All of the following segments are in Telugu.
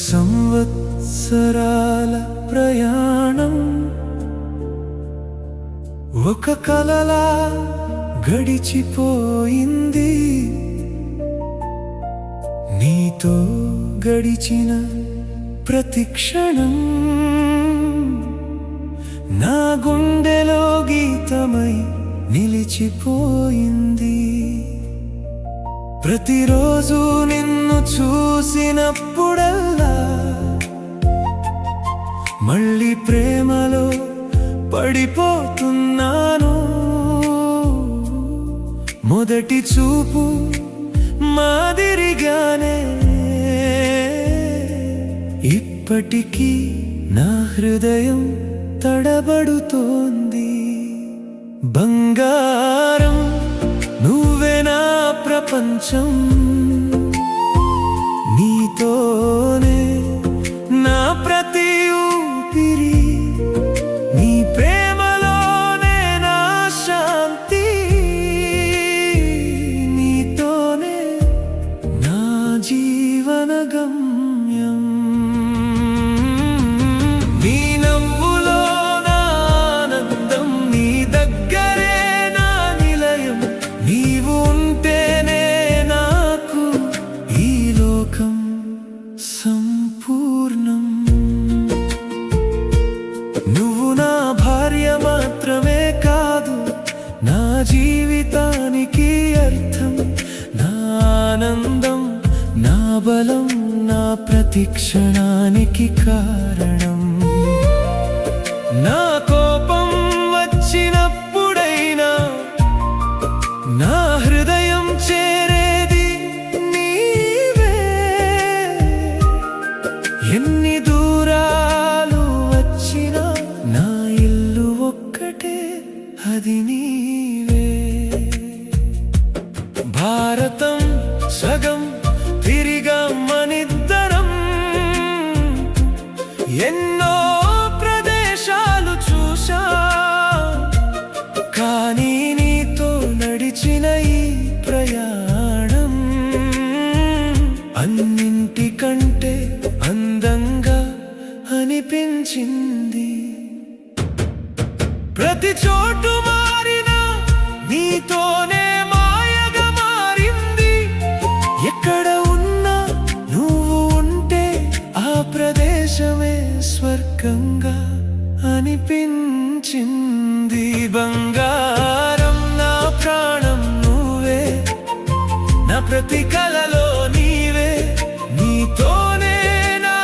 సంవత్సరాల ప్రయాణం ఒక కలలా గడిచిపోయింది. నీతో గడిచిన ప్రతి క్షణం నా గుండెలో గీతమై నిలిచిపోయింది. ప్రతిరోజు నిన్ను చూసినప్పుడల్లా మళ్ళీ ప్రేమలో పడిపోతున్నాను. మొదటి చూపు మాదిరిగానే ఇప్పటికీ నా హృదయం తడబడుతోంది. బంగారం, నువ్వే నా ప్రపంచం, నీతోనే నా ప్రతి ఊపిరి, నీ ప్రేమలోనే నా శాంతి, నీతోనే నా జీవన గమ్యం. నీ నవ్వులో నా ఆనందం, నీ దగ్గరే నా నిలయం, నీవు ఉంటేనే నాకు ఈ లోకం సంపూర్ణం. నువ్వు నా భార్య మాత్రమే కాదు, నా జీవితానికి అర్థం, నా ఆనందం, నా బలం, నా ప్రతి క్షణానికి కారణం. నా కోపం వచ్చినప్పుడైనా నా హృదయం చేరేది నీవే. ఎన్ని దూరాలు వచ్చినా నా ఇల్లు ఒక్కటే, అది నీవే. భారతం సగం తిరిగాం మనిద్దరం, ఎన్నో ప్రదేశాలు చూశా, కానీ నీతో నడిచిన ఈ ప్రయాణం అన్నింటికంటే అందంగా అనిపించింది. ప్రతి చోటు మారినా నీతోనే మాయగా మారింది. ఎక్కడ ఉన్నా నువ్వు ఉంటే ఆ ప్రదేశమే స్వర్గంగా అనిపించింది. బంగారం, నా ప్రాణం నువ్వే, నా ప్రతి కలలో నీవే, నీతోనే నా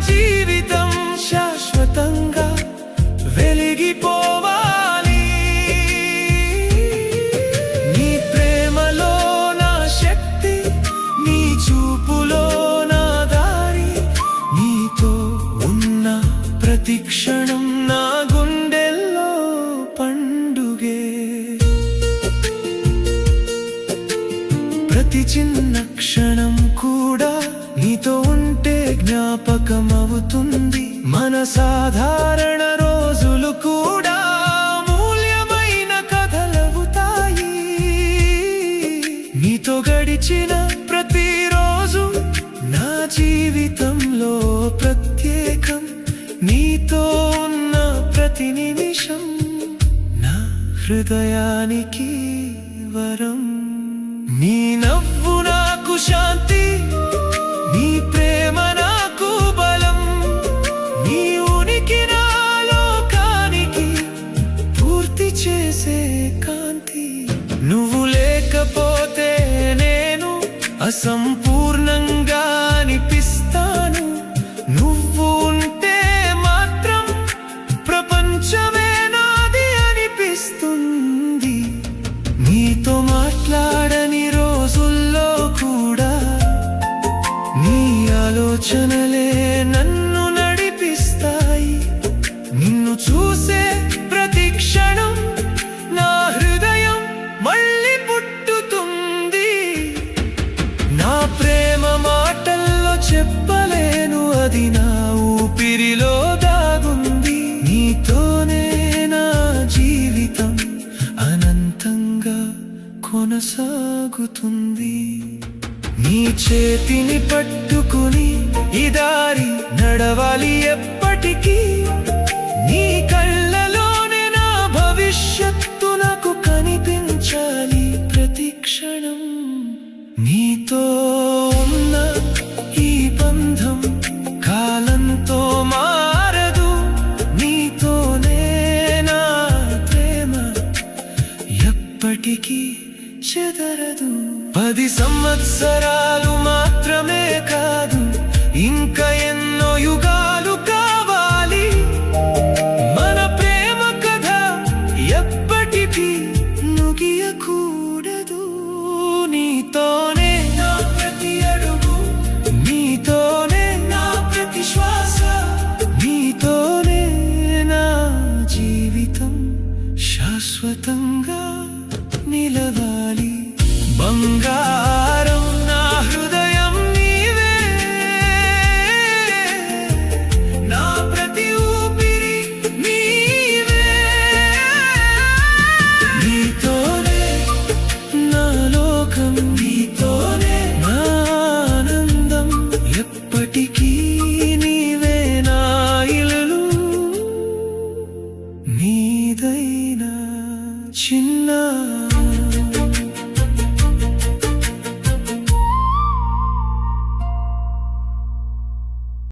జీవితం శాశ్వతంగా వెలిగిపోవాలి. నీ ప్రేమలో నా శక్తి, నీ చూపులో నా దారి, నీతో ఉన్న ప్రతి క్షణం నా గుండెల్లో పండుగే. ప్రతి చిన్న క్షణం కూడా నీతో ఉంటే జ్ఞాపకం అవుతుంది. మన సాధారణ రోజులు కూడా మూల్యమైన కథలవుతాయి. నీతో గడిచిన ప్రతిరోజు నా జీవితంలో ప్రత్యేకం. నీతో ఉన్న ప్రతి నిమిషం నా హృదయానికి వరం. నీ నవ్వు నాకు శాంతి, నీ ప్రేమ నాకు బలం, నీ ఉనికి నా లోకానికి పూర్తి చేసే కాంతి. నువ్వు లేకపోతే నేను అసంపూర్ణంగా అనిపిస్తాను. నువ్వు ఉంటే మాత్రం ప్రపంచమే నాది అనిపిస్తుంది. నీతో మాట్లాడని రోజుల్లో కూడా నీ ఆలోచనలే నన్ను నడిపిస్తాయి. నిన్ను చూసే ప్రతి క్షణం నా హృదయం మళ్ళీ పుట్టుతుంది. నా ప్రేమ మాటల్లో చెప్పలేను, అది నా ఊపిరిలో దాగుంది. నీతోనే నా జీవితం అనంతంగా కొనసాగుతుంది. నీ చేతిని పట్టుకుని ఈ దారి 10 సంవత్సరాలు మాత్రమే కాదు, ఇంకా ఎన్నో యుగాలు కావాలి. మన ప్రేమ కథ ఎప్పటికీ ముగియకూడదు. నీతోనే నా ప్రతి అడుగు, నీతోనే నా ప్రతి శ్వాస, నీతోనే నా జీవితం శాశ్వతంగా నిలవాలి. బంగారం నా హృదయం నీవే, నా ప్రతి ఊపిరి నీవే. నీతోనే నా లోకం, నీతోనే నా ఆనందం, ఎప్పటికీ నీవే నా ఇల్లు. నీదైనా చిన్న